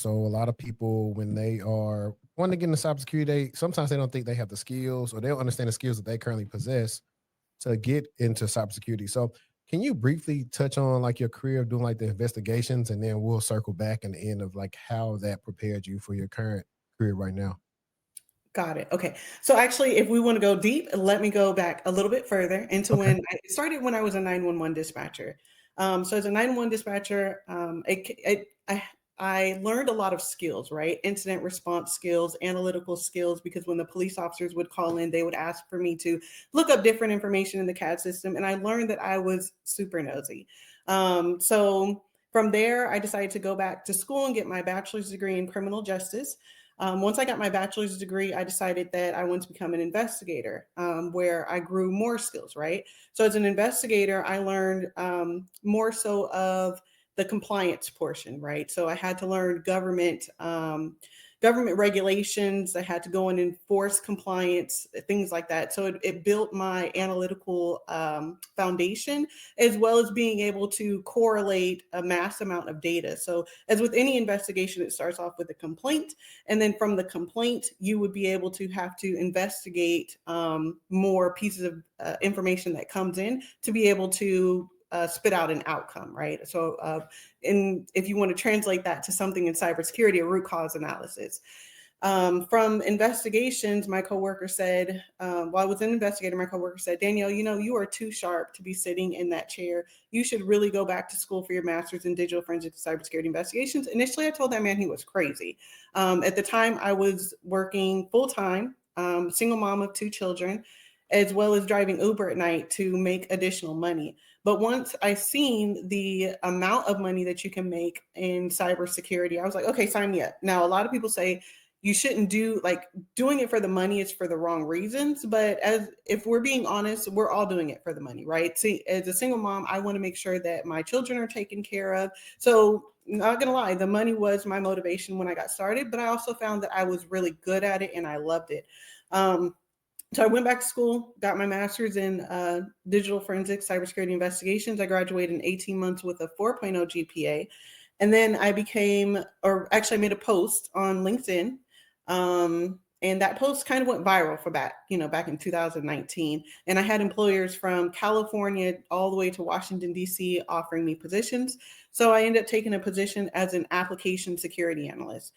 So a lot of people, when they are wanting to get into cybersecurity, sometimes they don't think they have the skills or they don't understand the skills that they currently possess to get into cybersecurity. So can you briefly touch on like your career of doing like the investigations, and then we'll circle back in the end of like how that prepared you for your current career right now? Got it. Okay. So actually, if we want to go deep, let me go back a little bit further into Okay. when I it started when I was a 911 dispatcher. So as a 911 dispatcher, I learned a lot of skills, right? Incident response skills, analytical skills, because when the police officers would call in, they would ask for me to look up different information in the CAD system. And I learned that I was super nosy. So from there, I decided to go back to school and get my bachelor's degree in criminal justice. Once I got my bachelor's degree, I decided that I wanted to become an investigator, where I grew more skills, right? So, as an investigator, I learned more so of the compliance portion, right? So, I had to learn government regulations. I had to go and enforce compliance, things like that. So, it built my analytical foundation, as well as being able to correlate a mass amount of data. So, as with any investigation, it starts off with a complaint, and then from the complaint, you would be able to have to investigate more pieces of information that comes in to be able to spit out an outcome, right? So, if you want to translate that to something in cybersecurity, a root cause analysis. From investigations, my coworker said, while I was an investigator, my coworker said, Danielle, you are too sharp to be sitting in that chair. You should really go back to school for your master's in digital forensic cybersecurity investigations. Initially, I told that man he was crazy. At the time, I was working full time, single mom of two children, as well as driving Uber at night to make additional money. But once I seen the amount of money that you can make in cybersecurity, I was like, okay, sign me up. Now, a lot of people say you shouldn't do like doing it for the money is for the wrong reasons. But as if we're being honest, we're all doing it for the money, right? See, as a single mom, I want to make sure that my children are taken care of. So not gonna lie, the money was my motivation when I got started, but I also found that I was really good at it and I loved it. Um, so I went back to school, got my master's in digital forensics, cybersecurity investigations. I graduated in 18 months with a 4.0 GPA. And then I became, or actually I made a post on LinkedIn. And that post kind of went viral for back in 2019. And I had employers from California all the way to Washington, D.C. offering me positions. So I ended up taking a position as an application security analyst.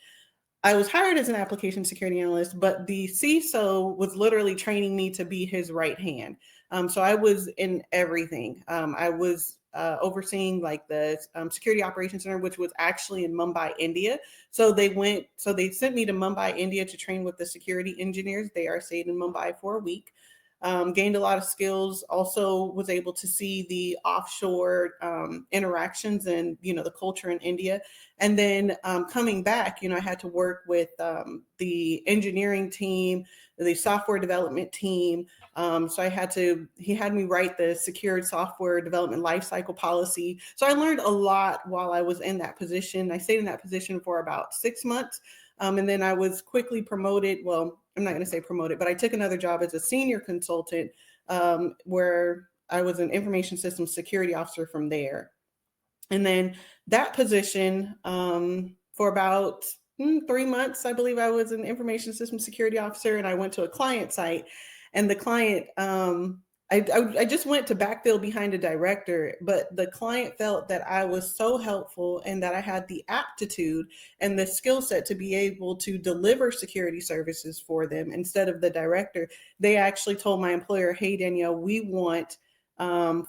I was hired as an application security analyst, but the CISO was literally training me to be his right hand. So I was in everything. I was overseeing like the security operations center, which was actually in Mumbai, India. So they sent me to Mumbai, India to train with the security engineers. They are stayed in Mumbai for a week. Gained a lot of skills. Also was able to see the offshore interactions and the culture in India. And then coming back, I had to work with the engineering team, the software development team. So he had me write the secured software development lifecycle policy. So I learned a lot while I was in that position. I stayed in that position for about 6 months. And then I was quickly promoted. Well, I'm not going to say promoted, but I took another job as a senior consultant where I was an information systems security officer from there. And then that position for about 3 months, I believe I was an information system security officer, and I went to a client site, and the client, I just went to backfill behind a director, but the client felt that I was so helpful and that I had the aptitude and the skill set to be able to deliver security services for them instead of the director. They actually told my employer, "Hey, Danielle, we want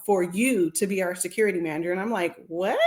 for you to be our security manager." And I'm like, what?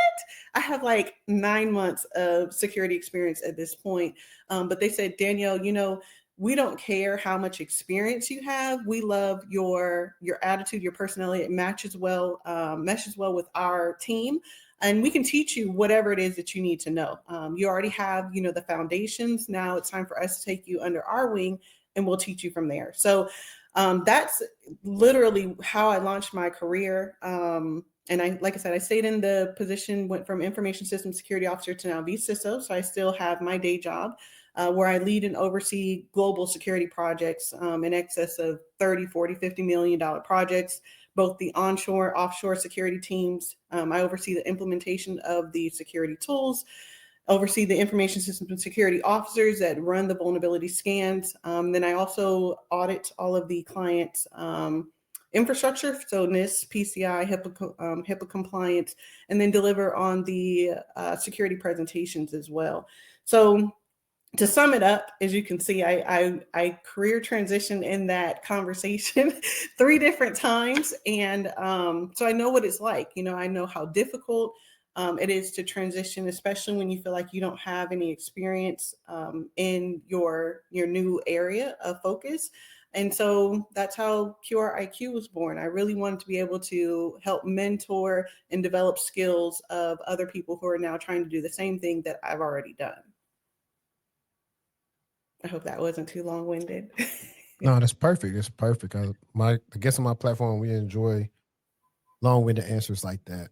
I have like 9 months of security experience at this point. But they said, Danielle, we don't care how much experience you have. We love your attitude, your personality. It meshes well with our team. And we can teach you whatever it is that you need to know. You already have, the foundations. Now it's time for us to take you under our wing and we'll teach you from there. So that's literally how I launched my career. And like I said, I stayed in the position, went from information system security officer to now vCISO. So I still have my day job where I lead and oversee global security projects in excess of 30, 40, $50 million projects, both the onshore, offshore security teams. I oversee the implementation of the security tools. oversee the information systems and security officers that run the vulnerability scans. Then I also audit all of the clients' infrastructure, so NIST, PCI, HIPAA compliance, and then deliver on the security presentations as well. So to sum it up, as you can see, I career transitioned in that conversation 3 different times. And so I know what it's like. I know how difficult it is to transition, especially when you feel like you don't have any experience in your new area of focus. And so that's how QRIQ was born. I really wanted to be able to help mentor and develop skills of other people who are now trying to do the same thing that I've already done. I hope that wasn't too long-winded. No, that's perfect. It's perfect. I guess on my platform we enjoy long-winded answers like that.